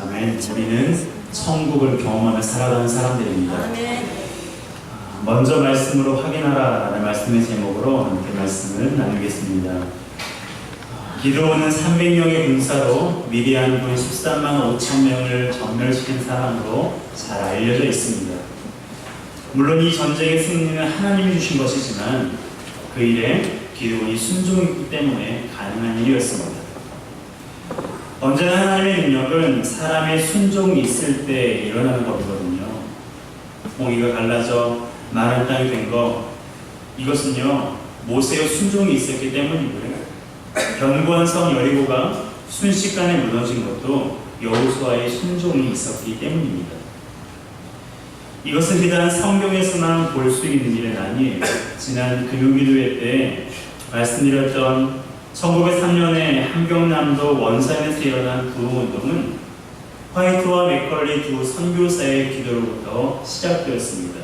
아멘. 우리는 천국을 경험하며 살아가는 사람들입니다. 먼저 말씀으로 확인하라 라는 말씀의 제목으로 함께 말씀을 나누겠습니다. 기드온은 300명의 군사로 미디안 군 13만 5천 명을 전멸시킨 사람으로 잘 알려져 있습니다. 물론 이 전쟁의 승리는 하나님이 주신 것이지만 그 일에 기드온이 순종했기 때문에 가능한 일이었습니다. 언제나 하나님의 능력은 사람의 순종이 있을 때 일어나는 것이거든요. 홍해가 갈라져 마른 땅이 된 것, 이것은요 모세의 순종이 있었기 때문이고요. 견고한 성 여리고가 순식간에 무너진 것도 여호수아의 순종이 있었기 때문입니다. 이것은 비단 성경에서만 볼 수 있는 일은 아니에요. 지난 금요기도회 때 말씀드렸던 1903년에 함경남도 원산에서 일어난 구호운동은 화이트와 맥컬리 두 선교사의 기도로부터 시작되었습니다.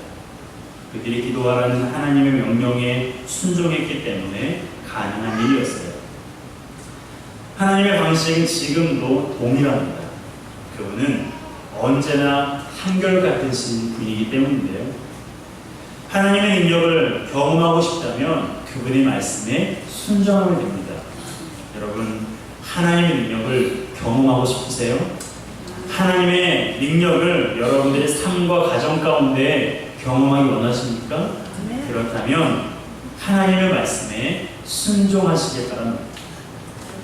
그들이 기도하라는 하나님의 명령에 순종했기 때문에 가능한 일이었어요. 하나님의 방식은 지금도 동일합니다. 그분은 언제나 한결같은 분이기 때문인데요. 하나님의 능력을 경험하고 싶다면 그분의 말씀에 순종하면 됩니다. 여러분, 하나님의 능력을 경험하고 싶으세요? 하나님의 능력을 여러분들의 삶과 가정 가운데 경험하기 원하십니까? 그렇다면 하나님의 말씀에 순종하시길 바랍니다.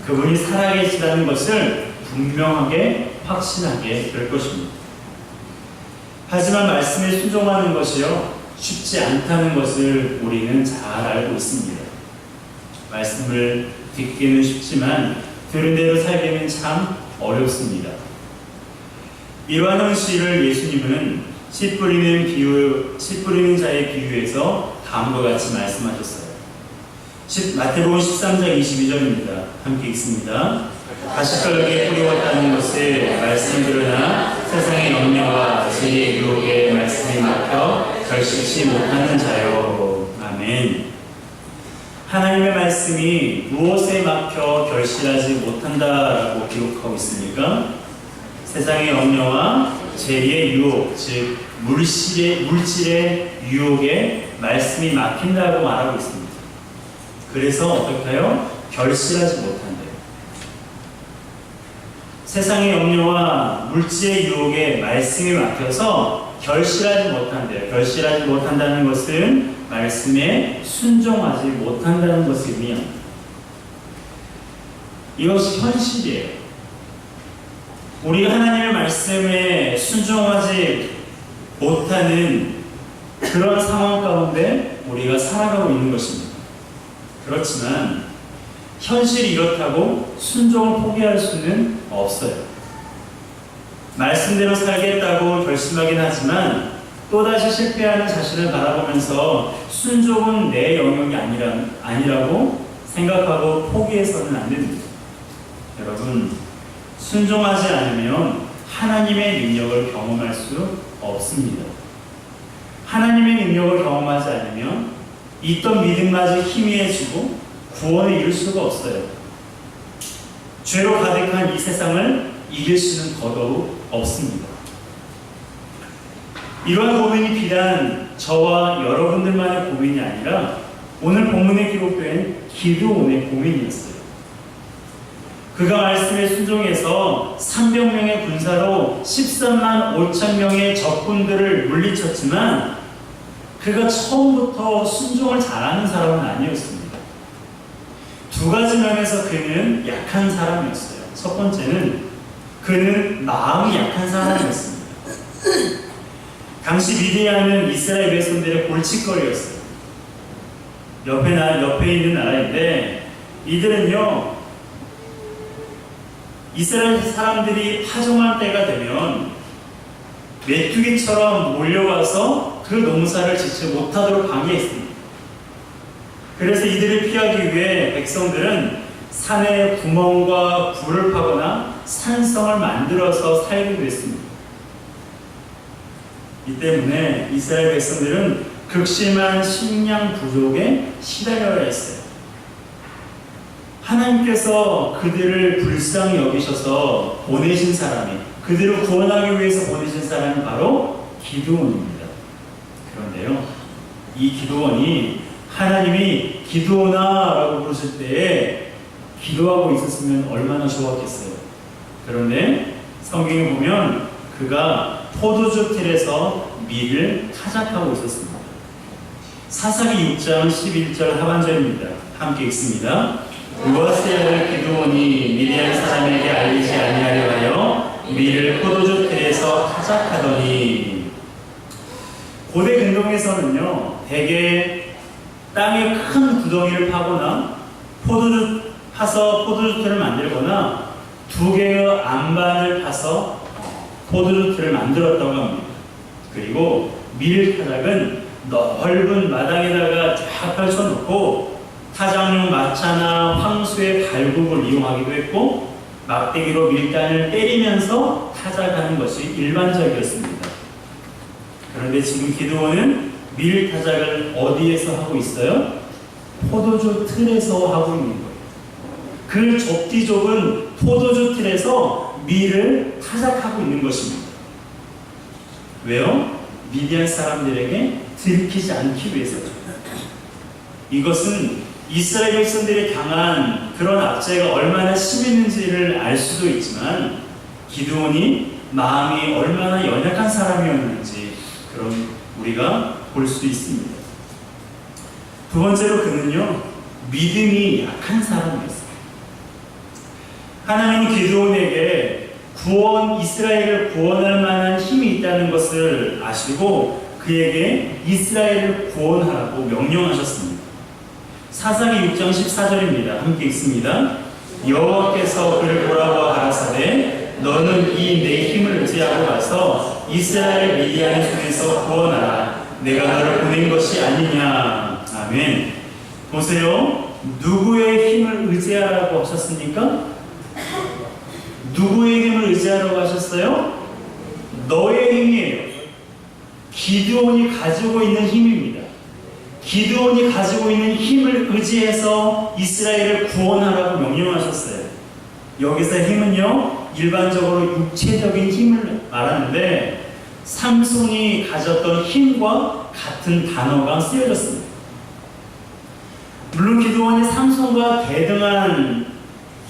그분이 살아계시다는 것을 분명하게 확신하게 될 것입니다. 하지만 말씀에 순종하는 것이요 쉽지 않다는 것을 우리는 잘 알고 있습니다. 말씀을 듣기는 쉽지만 들은 대로 살기는 참 어렵습니다. 이러한 현실을 예수님은 씨 뿌리는 자의 비유에서 다음과 같이 말씀하셨어요. 마태복음 13장 22절입니다. 함께 읽습니다. 가시떨기에 뿌리웠다는 것을 말씀 들으나 세상의 염려와 죄의 유혹에 말씀이 막혀 결실치 못하는 자요. 아멘. 하나님의 말씀이 무엇에 막혀 결실하지 못한다라고 기록하고 있습니까? 세상의 염려와 죄의 유혹, 즉 물질의 유혹에 말씀이 막힌다고 말하고 있습니다. 그래서 어떨까요? 결실하지 못한대요. 세상의 염려와 물질의 유혹에 말씀이 막혀서 결실하지 못한대요. 결실하지 못한다는 것은 말씀에 순종하지 못한다는 것을 의미합니다. 이것이 현실이에요. 우리가 하나님의 말씀에 순종하지 못하는 그런 상황 가운데 우리가 살아가고 있는 것입니다. 그렇지만 현실이 이렇다고 순종을 포기할 수는 없어요. 말씀대로 살겠다고 결심하긴 하지만 또다시 실패하는 자신을 바라보면서 순종은 내 영역이 아니라고 생각하고 포기해서는 안 됩니다. 여러분, 순종하지 않으면 하나님의 능력을 경험할 수 없습니다. 하나님의 능력을 경험하지 않으면 있던 믿음마저 희미해지고 구원을 이룰 수가 없어요. 죄로 가득한 이 세상을 이길 수는 더더욱 없습니다. 이러한 고민이 비단 저와 여러분들만의 고민이 아니라 오늘 본문에 기록된 기드온의 고민이었어요. 그가 말씀에 순종해서 300명의 군사로 13만 5천 명의 적군들을 물리쳤지만 그가 처음부터 순종을 잘하는 사람은 아니었습니다. 두 가지 면에서 그는 약한 사람이었어요. 첫 번째는 그는 마음이 약한 사람이었습니다. 당시 미디안은 이스라엘 백성들의 골칫거리였어요. 옆에 있는 나라인데 이들은요 이스라엘 사람들이 파종할 때가 되면 메뚜기처럼 몰려와서 그 농사를 짓지 못하도록 방해했습니다. 그래서 이들을 피하기 위해 백성들은 산에 구멍과 굴을 파거나 산성을 만들어서 살기도 했습니다. 이 때문에 이스라엘 백성들은 극심한 식량 부족에 시달려야 했어요. 하나님께서 그들을 불쌍히 여기셔서 보내신 사람이, 그들을 구원하기 위해서 보내신 사람이 바로 기드온입니다. 그런데요, 이 기드온이 하나님이 기드온아 라고 부르실 때에 기도하고 있었으면 얼마나 좋았겠어요. 그런데 성경에 보면 그가 포도주 틀에서 밀을 타작하고 있었습니다. 사사기 6장 11절 하반절입니다. 함께 읽습니다. 무엇을 기드온이 미디안 사람에게 알리지 아니하려 하여 밀을 포도주 틀에서 타작하더니. 고대 근동에서는요, 대개 땅에 큰 구덩이를 파거나 파서 포도주 틀을 만들거나 두 개의 안반을 파서 포도주 틀을 만들었다고 합니다. 그리고 밀 타작은 넓은 마당에다가 쫙 펼쳐놓고 타작용 마차나 황소의 발굽을 이용하기도 했고 막대기로 밀단을 때리면서 타작하는 것이 일반적이었습니다. 그런데 지금 기드온은 밀 타작을 어디에서 하고 있어요? 포도주 틀에서 하고 있는 거예요. 그 좁디 좁은 포도주 틀에서 밀을 타작하고 있는 것입니다. 왜요? 미디안 사람들에게 들키지 않기 위해서죠. 이것은 이스라엘 백성들이 당한 그런 압제가 얼마나 심했는지를 알 수도 있지만 기드온이 마음이 얼마나 연약한 사람이었는지 그런 우리가 볼 수 있습니다. 두 번째로 그는요, 믿음이 약한 사람이었어요. 하나님은 기드온에게 이스라엘을 구원할 만한 힘이 있다는 것을 아시고 그에게 이스라엘을 구원하라고 명령하셨습니다. 사사기 6장 14절입니다. 함께 읽습니다. 여호와께서 그를 보라보아 가라사대 너는 이 내 힘을 의지하고 가서 이스라엘 미디안의 손에서 구원하라. 내가 너를 보낸 것이 아니냐. 아멘. 보세요. 누구의 힘을 의지하라고 하셨습니까? 누구의 힘을 의지하라고 하셨어요? 너의 힘이에요. 기드온이 가지고 있는 힘입니다. 기드온이 가지고 있는 힘을 의지해서 이스라엘을 구원하라고 명령하셨어요. 여기서 힘은요, 일반적으로 육체적인 힘을 말하는데 삼손이 가졌던 힘과 같은 단어가 쓰여졌습니다. 물론 기드온이 삼손과 대등한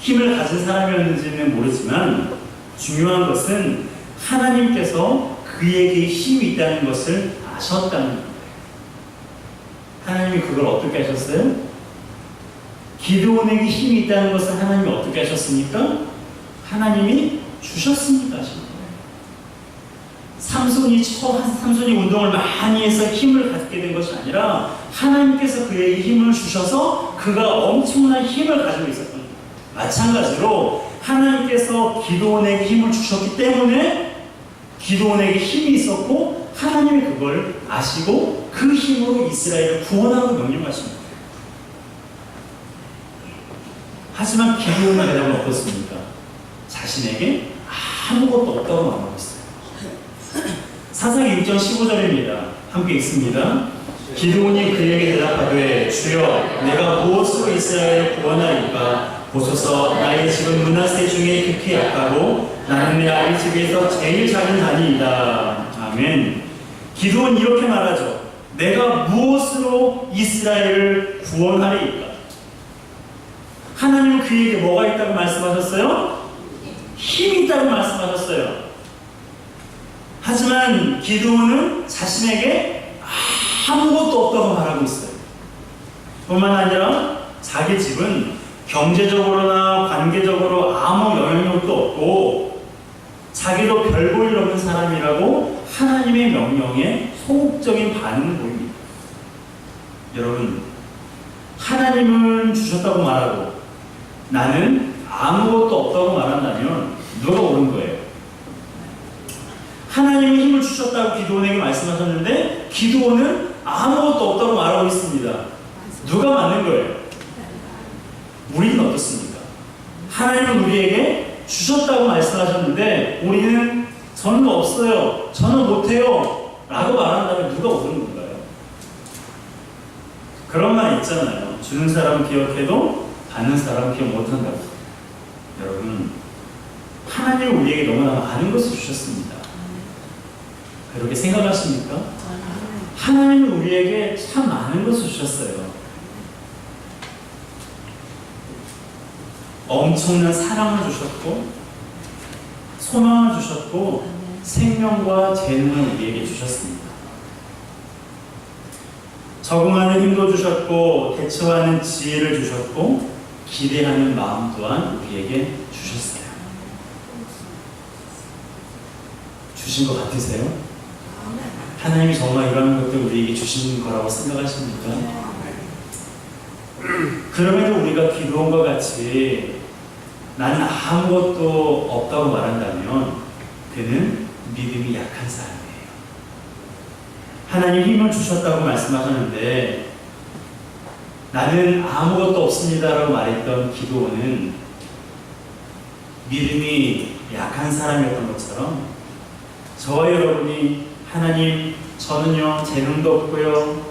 힘을 가진 사람이었는지는 모르지만 중요한 것은 하나님께서 그에게 힘이 있다는 것을 아셨다는 겁니다. 하나님이 그걸 어떻게 하셨어요? 기드온에게 힘이 있다는 것을 하나님이 어떻게 하셨습니까? 하나님이 주셨습니다. 삼손이 운동을 많이 해서 힘을 갖게 된 것이 아니라 하나님께서 그에게 힘을 주셔서 그가 엄청난 힘을 가지고 있었던 거예요. 마찬가지로 하나님께서 기드온에게 힘을 주셨기 때문에 기드온에게 힘이 있었고 하나님이 그걸 아시고 그 힘으로 이스라엘을 구원하고 명령하십니다. 하지만 기드온의 대답은 어떻습니까? 자신에게 아무것도 없다고 말하고 있어요. 사사기 6장 15절입니다. 함께 읽습니다. 기드온이 그에게 대답하되 주여 내가 무엇으로 이스라엘을 구원하리까? 보소서 나의 집은 므낫세 중에 극히 약하고 나는 내 아비 집에서 제일 작은 자니이다. 아멘. 기드온이 이렇게 말하죠. 내가 무엇으로 이스라엘을 구원하리까? 하나님은 그에게 뭐가 있다고 말씀하셨어요? 힘이 있다고 말씀하셨어요. 하지만 기드온은 자신에게 아무것도 없다고 말하고 있어요. 뿐만 아니라 자기 집은 경제적으로나 관계적으로 아무 영향력도 없고 자기도 별 볼 일 없는 사람이라고 하나님의 명령에 소극적인 반응을 보입니다. 여러분, 하나님은 주셨다고 말하고 나는 아무것도 없다고 말한다면 누가 옳은 거예요? 하나님이 힘을 주셨다고 기드온에게 말씀하셨는데 기드온은 아무것도 없다고 말하고 있습니다. 누가 맞는 거예요? 우리는 어떻습니까? 하나님은 우리에게 주셨다고 말씀하셨는데 우리는 저는 없어요, 저는 못해요 라고 말한다면 누가 옳은 건가요? 그런 말 있잖아요. 주는 사람은 기억해도 아는 사람 기억 못한다고. 여러분, 하나님은 우리에게 너무나 많은 것을 주셨습니다. 그렇게 생각하십니까? 하나님은 우리에게 참 많은 것을 주셨어요. 엄청난 사랑을 주셨고, 소망을 주셨고, 생명과 재능을 우리에게 주셨습니다. 적응하는 힘도 주셨고, 대처하는 지혜를 주셨고, 기대하는 마음 또한 우리에게 주셨어요. 주신 것 같으세요? 하나님이 정말 이러한 것들 우리에게 주신 거라고 생각하십니까? 그럼에도 우리가 기도원과 같이 나는 아무것도 없다고 말한다면 그는 믿음이 약한 사람이에요. 하나님 힘을 주셨다고 말씀하셨는데 나는 아무것도 없습니다라고 말했던 기도원은 믿음이 약한 사람이었던 것처럼 저와 여러분이 하나님, 저는요 재능도 없고요,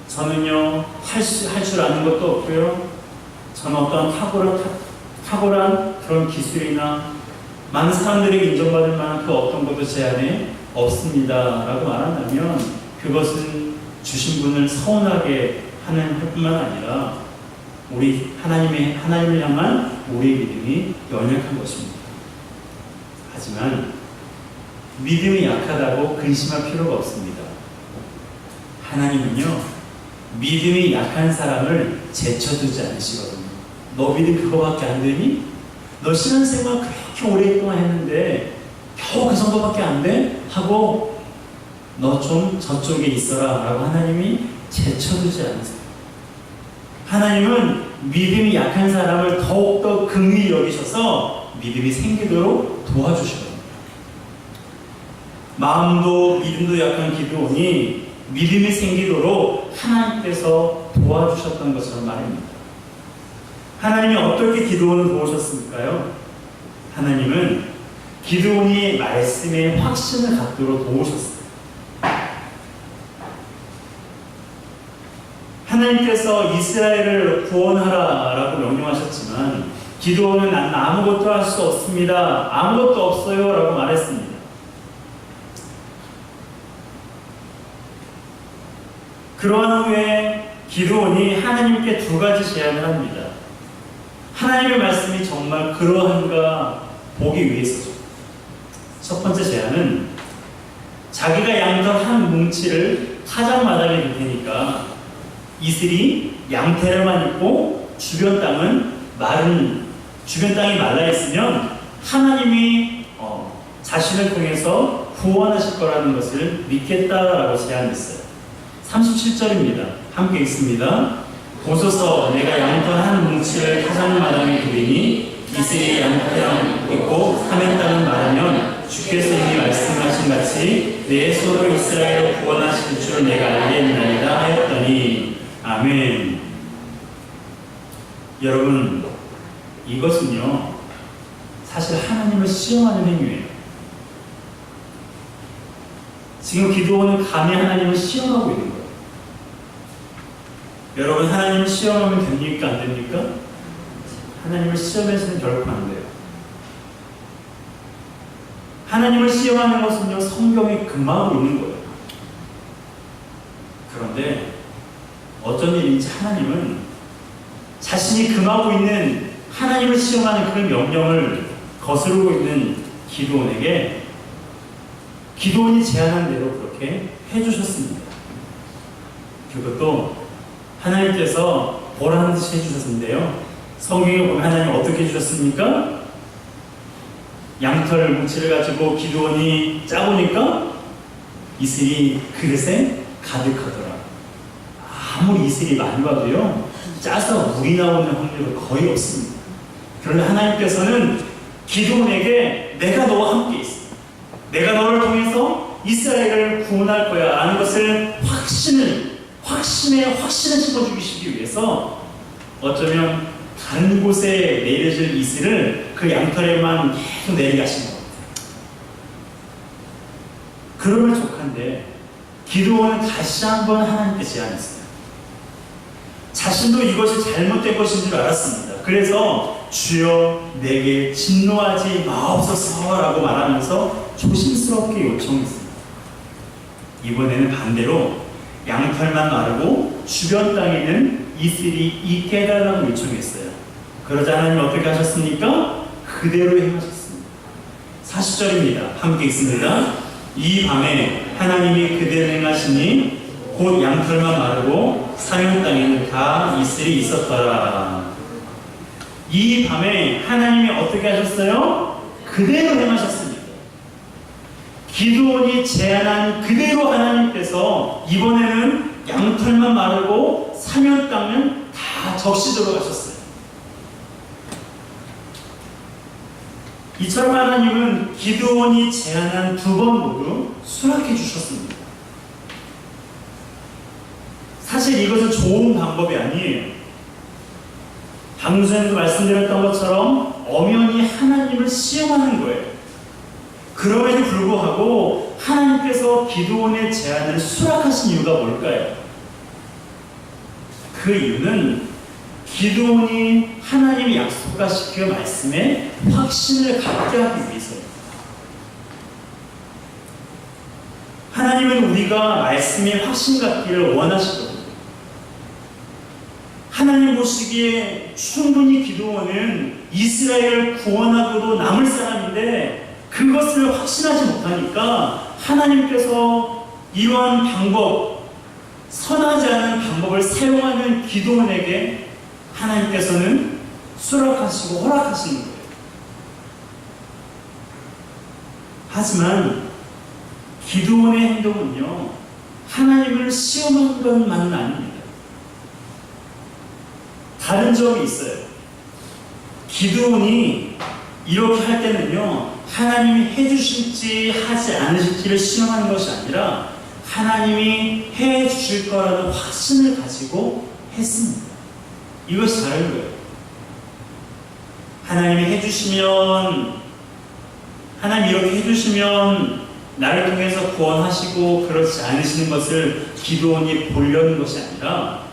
저는요 할 줄 아는 것도 없고요, 저는 어떠한 탁월한 그런 기술이나 많은 사람들에게 인정받을 만한 그 어떤 것도 제 안에 없습니다 라고 말한다면 그것은 주신 분을 서운하게 하는 뿐만 아니라 우리 하나님을 향한 우리의 믿음이 연약한 것입니다. 하지만 믿음이 약하다고 근심할 필요가 없습니다. 하나님은요 믿음이 약한 사람을 제쳐두지 않으시거든요. 너 믿음 그거밖에 안 되니? 너 신앙생활 그렇게 오랫동안 했는데 겨우 그 정도밖에 안 돼? 하고 너 좀 저쪽에 있어라 라고 하나님이 제쳐두지 않으세요. 하나님은 믿음이 약한 사람을 더욱더 긍휼히 여기셔서 믿음이 생기도록 도와주시거든요. 마음도 믿음도 약한 기드온이 믿음이 생기도록 하나님께서 도와주셨던 것처럼 말입니다. 하나님이 어떻게 기드온을 도우셨을까요? 하나님은 기드온이 말씀에 확신을 갖도록 도우셨어요. 하나님께서 이스라엘을 구원하라 라고 명령하셨지만 기드온은 나는 아무것도 할 수 없습니다, 아무것도 없어요 라고 말했습니다. 그러한 후에 기드온이 하나님께 두 가지 제안을 합니다. 하나님의 말씀이 정말 그러한가 보기 위해서죠. 첫 번째 제안은 자기가 양털 한 뭉치를 타작마당에 둘 테니까 이슬이 양털에만 있고 주변 땅이 말라 있으면 하나님이 자신을 통해서 구원하실 거라는 것을 믿겠다라고 제안했어요. 37절입니다. 함께 읽습니다. 보소서 내가 양털 한 뭉치를 타작마당에 두리니 이슬이 양털에 있고 하면 땅은 말하면 주께서 이미 말씀하신 같이 내 손으로 이스라엘을 구원하실 줄 내가 알겠나이다 하였더니 아멘. 여러분, 이것은요 사실 하나님을 시험하는 행위예요. 지금 기드온은 감히 하나님을 시험하고 있는 거예요. 여러분, 하나님을 시험하면 됩니까? 안 됩니까? 하나님을 시험해서는 결코 안 돼요. 하나님을 시험하는 것은요 성경에 금하고 있는 거예요. 그런데 어쩐 일인지 하나님은 자신이 금하고 있는 하나님을 시험하는 그 명령을 거스르고 있는 기드온에게 기드온이 제안한 대로 그렇게 해주셨습니다. 그것도 하나님께서 보라는 듯이 해주셨는데요. 성경에 보면 하나님 어떻게 해주셨습니까? 양털 뭉치를 가지고 기드온이 짜보니까 이슬이 그릇에 가득하더라. 아무리 이슬이 많이 와도요 짜서 물이 나오는 확률은 거의 없습니다. 그런데 하나님께서는 기드온에게 내가 너와 함께 있어, 내가 너를 통해서 이스라엘을 구원할 거야 라는 것을 확신을 심어주시기 위해서 어쩌면 다른 곳에 내려질 이슬을 그 양털에만 계속 내리게 하신 것 같아요. 그러면 족한데 기드온은 다시 한번 하나님께 제안했어요. 자신도 이것이 잘못된 것인 줄 알았습니다. 그래서 주여 내게 진노하지 마옵소서라고 말하면서 조심스럽게 요청했습니다. 이번에는 반대로 양털만 마르고 주변 땅에는 이슬이 있게 해달라고 요청했어요. 그러자 하나님 어떻게 하셨습니까? 그대로 행하셨습니다. 40절입니다. 함께 읽습니다. 이 밤에 하나님이 그대로 행하시니 곧 양털만 마르고 사면 땅에는 다 이슬이 있었더라. 이 밤에 하나님이 어떻게 하셨어요? 그대로 행하셨습니다. 기드온이 제안한 그대로 하나님께서 이번에는 양털만 마르고 사면 땅은 다 적시도록 하셨어요. 이처럼 하나님은 기드온이 제안한 두 번 모두 수락해 주셨습니다. 사실 이것은 좋은 방법이 아니에요. 방금 전에도 말씀드렸던 것처럼 엄연히 하나님을 시험하는 거예요. 그럼에도 불구하고 하나님께서 기드온의 제안을 수락하신 이유가 뭘까요? 그 이유는 기드온이 하나님이 약속하신 그 말씀에 확신을 갖게 하기 위해서입니다. 하나님은 우리가 말씀에 확신 갖기를 원하시거든요. 하나님 보시기에 충분히 기드온은 이스라엘을 구원하고도 남을 사람인데 그것을 확신하지 못하니까 하나님께서 이러한 방법, 선하지 않은 방법을 사용하는 기드온에게 하나님께서는 수락하시고 허락하시는 거예요. 하지만 기드온의 행동은요, 하나님을 시험한 것만은 아닙니다. 다른 점이 있어요. 기드온이 이렇게 할 때는요, 하나님이 해주실지 하지 않으실지를 시험하는 것이 아니라 하나님이 해주실 거라는 확신을 가지고 했습니다. 이것이 다른 거예요. 하나님이 해주시면, 하나님 이렇게 해주시면 나를 통해서 구원하시고 그렇지 않으시는 것을 기드온이 보려는 것이 아니라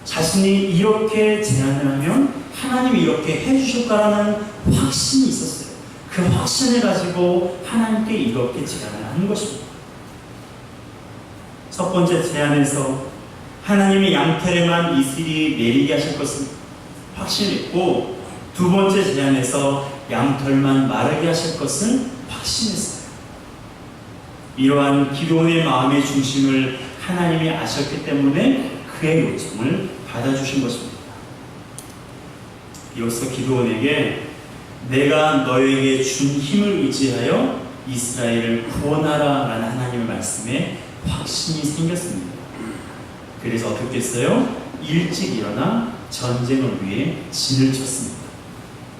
자신이 이렇게 제안을 하면 하나님이 이렇게 해주실 거라는 확신이 있었어요. 그 확신을 가지고 하나님께 이렇게 제안을 하는 것입니다. 첫 번째 제안에서 하나님이 양털에만 이슬이 내리게 하실 것을 확신했고, 두 번째 제안에서 양털만 마르게 하실 것을 확신했어요. 이러한 기드온의 마음의 중심을 하나님이 아셨기 때문에 그의 요청을 받아주신 것입니다. 이로써 기드온에게 내가 너에게 준 힘을 의지하여 이스라엘을 구원하라 라는 하나님의 말씀에 확신이 생겼습니다. 그래서 어떻게 했어요? 일찍 일어나 전쟁을 위해 진을 쳤습니다.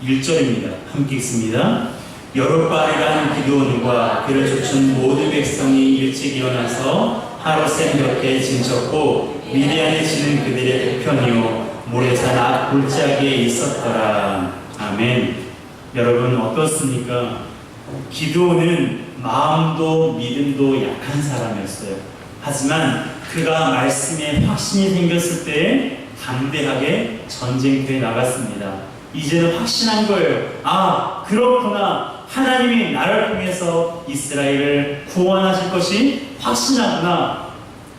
1절입니다. 함께 읽습니다. 여룻바알이라는 기드온과 그를 쫓은 모든 백성이 일찍 일어나서 하롯셈 곁에 진쳤고 미디안에 지는 그들의 북편이요 모래산 앞 골짜기에 있었더라. 아멘. 여러분 어떻습니까? 기드온은 마음도 믿음도 약한 사람이었어요. 하지만 그가 말씀에 확신이 생겼을 때 담대하게 전쟁터에 나갔습니다. 이제는 확신한 거예요. 아, 그렇구나. 하나님이 나를 통해서 이스라엘을 구원하실 것이 확신하구나.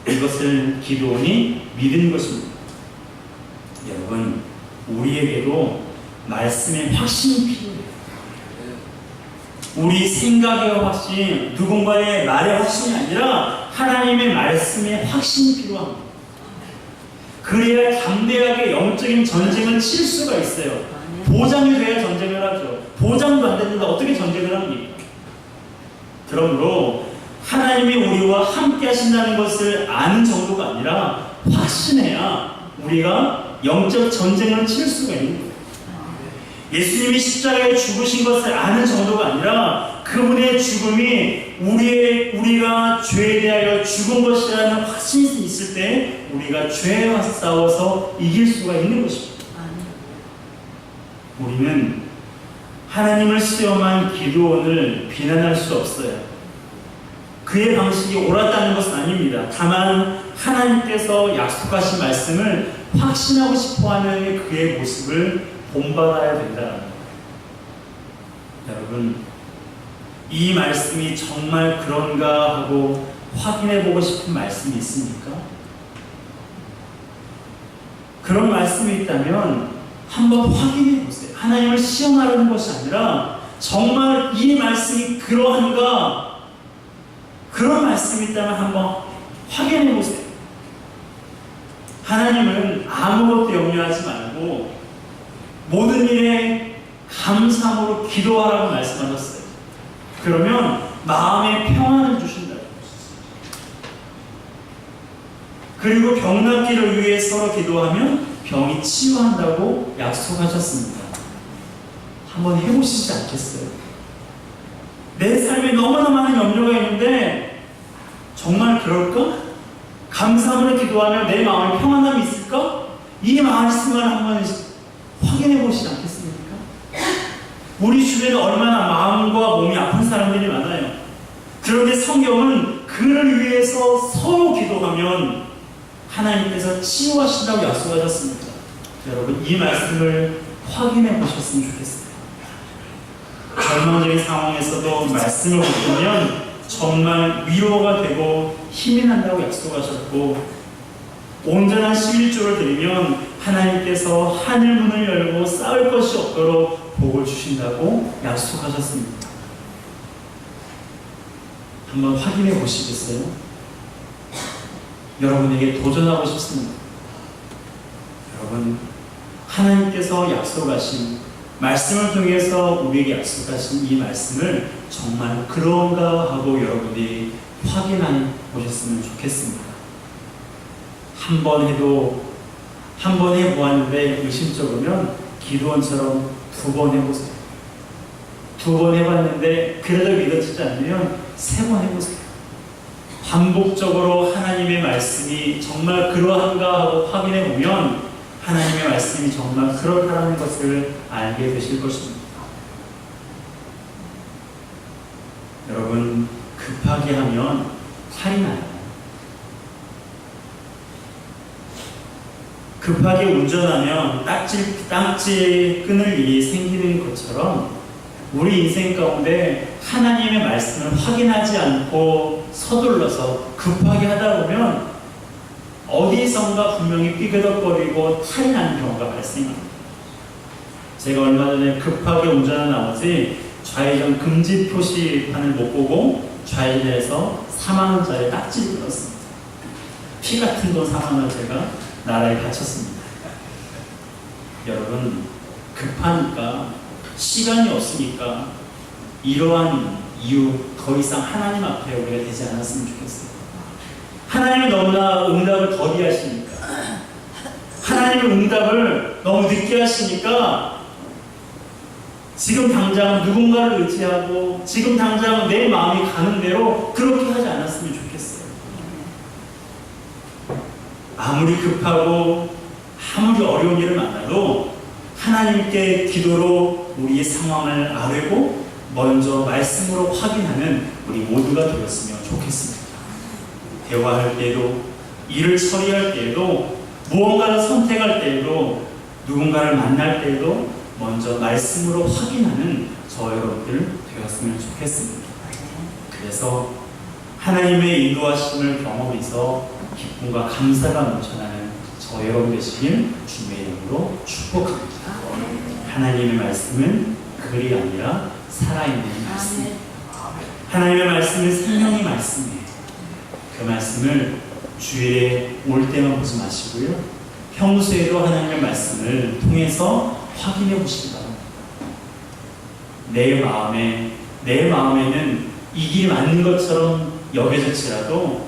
이것을 기드온이 믿은 것입니다. 여러분, 우리에게도 말씀의 확신이 필요해요. 우리 생각의 확신, 누군가의 말의 확신이 아니라 하나님의 말씀의 확신이 필요합니다. 그래야 담대하게 영적인 전쟁을 칠 수가 있어요. 보장이 돼야 전쟁을 하죠. 보장도 안 되는데 어떻게 전쟁을 합니까? 그러므로 하나님이 우리와 함께 하신다는 것을 아는 정도가 아니라 확신해야 우리가 영적 전쟁을 칠 수가 있는 거예요. 예수님이 십자가에 죽으신 것을 아는 정도가 아니라 그분의 죽음이 우리가 죄에 대하여 죽은 것이라는 확신이 있을 때 우리가 죄와 싸워서 이길 수가 있는 것입니다. 우리는 하나님을 시험한 기드온을 비난할 수 없어요. 그의 방식이 옳았다는 것은 아닙니다. 다만 하나님께서 약속하신 말씀을 확신하고 싶어하는 그의 모습을 본받아야 된다. 여러분, 이 말씀이 정말 그런가 하고 확인해보고 싶은 말씀이 있습니까? 그런 말씀이 있다면 한번 확인해보세요. 하나님을 시험하려는 것이 아니라 정말 이 말씀이 그러한가, 그런 말씀이 있다면 한번 확인해보세요. 하나님은 아무것도 염려하지 말고 모든 일에 감사함으로 기도하라고 말씀하셨어요. 그러면 마음의 평안을 주신다. 그리고 병 낫기를 위해 서로 기도하면 병이 치유한다고 약속하셨습니다. 한번 해보시지 않겠어요? 내 삶에 너무나 많은 염려가 있는데 정말 그럴까? 감사함으로 기도하면 내 마음에 평안함이 있을까? 이 말씀을 한번 확인해 보시지 않겠습니까? 우리 주변에 얼마나 마음과 몸이 아픈 사람들이 많아요. 그런데 성경은 그를 위해서 서로 기도하면 하나님께서 치유하신다고 약속하셨습니다. 여러분, 이 말씀을 확인해 보셨으면 좋겠어요. 절망적인 상황에서도 말씀을 보면 정말 위로가 되고 힘이 난다고 약속하셨고, 온전한 11조를 드리면 하나님께서 하늘 문을 열고 쌓을 것이 없도록 복을 주신다고 약속하셨습니다. 한번 확인해 보시겠어요? 여러분에게 도전하고 싶습니다. 여러분, 하나님께서 약속하신 말씀을 통해서 우리에게 약속하신 이 말씀을 정말 그런가 하고 여러분이 확인해 보셨으면 좋겠습니다. 한 번 해보았는데 의심쩍으면 기도원처럼 2번 해보세요. 2번 해봤는데 그래도 믿어지지 않으면 3번 해보세요. 반복적으로 하나님의 말씀이 정말 그러한가 하고 확인해 보면 하나님의 말씀이 정말 그렇다는 것을 알게 되실 것입니다. 여러분, 급하게 하면 탈이 나요. 급하게 운전하면 딱지 끊을 일이 생기는 것처럼 우리 인생 가운데 하나님의 말씀을 확인하지 않고 서둘러서 급하게 하다 보면 어디선가 분명히 삐그덕거리고 탈이 나는 경우가 발생합니다. 제가 얼마 전에 급하게 운전한 나머지 좌회전 금지 표시판을 못 보고 좌회전해서 4만 원짜리 딱지를 끊었습니다. 피 같은 돈 4만 원 제가 나라에 바쳤습니다. 여러분, 급하니까 시간이 없으니까 이러한 이유 더 이상 하나님 앞에 우리가 되지 않았으면 좋겠어요. 하나님이 너무나 응답을 더디하시니까, 하나님의 응답을 너무 늦게 하시니까 지금 당장 누군가를 의지하고 지금 당장 내 마음이 가는 대로 그렇게 하지 않았으면 좋겠어요. 아무리 급하고 아무리 어려운 일을 만나도 하나님께 기도로 우리의 상황을 아뢰고 먼저 말씀으로 확인하는 우리 모두가 되었으면 좋겠습니다. 대화할 때도, 일을 처리할 때에도, 무언가를 선택할 때에도, 누군가를 만날 때에도 먼저 말씀으로 확인하는 저 여러분들 되었으면 좋겠습니다. 그래서 하나님의 인도하심을 경험해서 기쁨과 감사가 넘쳐나는 저 여러분 되시길 주님의 이름으로 축복합니다. 하나님의 말씀은 글이 아니라 살아있는 말씀. 하나님의 말씀은 생명의 말씀이에요. 그 말씀을 주일에 올 때만 보지 마시고요, 평소에도 하나님의 말씀을 통해서 확인해 보시기 바랍니다. 내 마음에는 이 길이 맞는 것처럼 여겨질지라도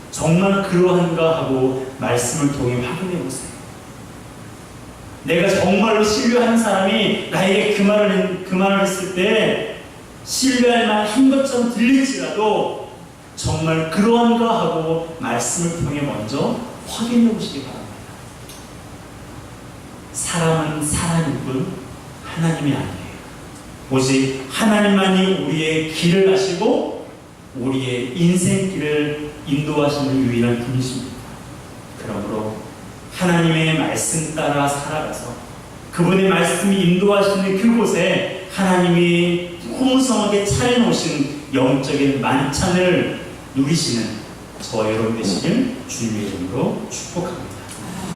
정말 그러한가 하고 말씀을 통해 확인해 보세요. 내가 정말로 신뢰하는 사람이 나에게 그 말을 했을 때 신뢰할 만한 것처럼 들릴지라도 정말 그러한가 하고 말씀을 통해 먼저 확인해 보시기 바랍니다. 사람은 사람일 뿐 하나님이 아니에요. 오직 하나님만이 우리의 길을 아시고 우리의 인생길을 인도하시는 유일한 분이십니다. 그러므로 하나님의 말씀 따라 살아가서 그분의 말씀이 인도하시는 그곳에 하나님이 풍성하게 차려놓으신 영적인 만찬을 누리시는 저와 여러분 되시길 주님의 이름으로 축복합니다.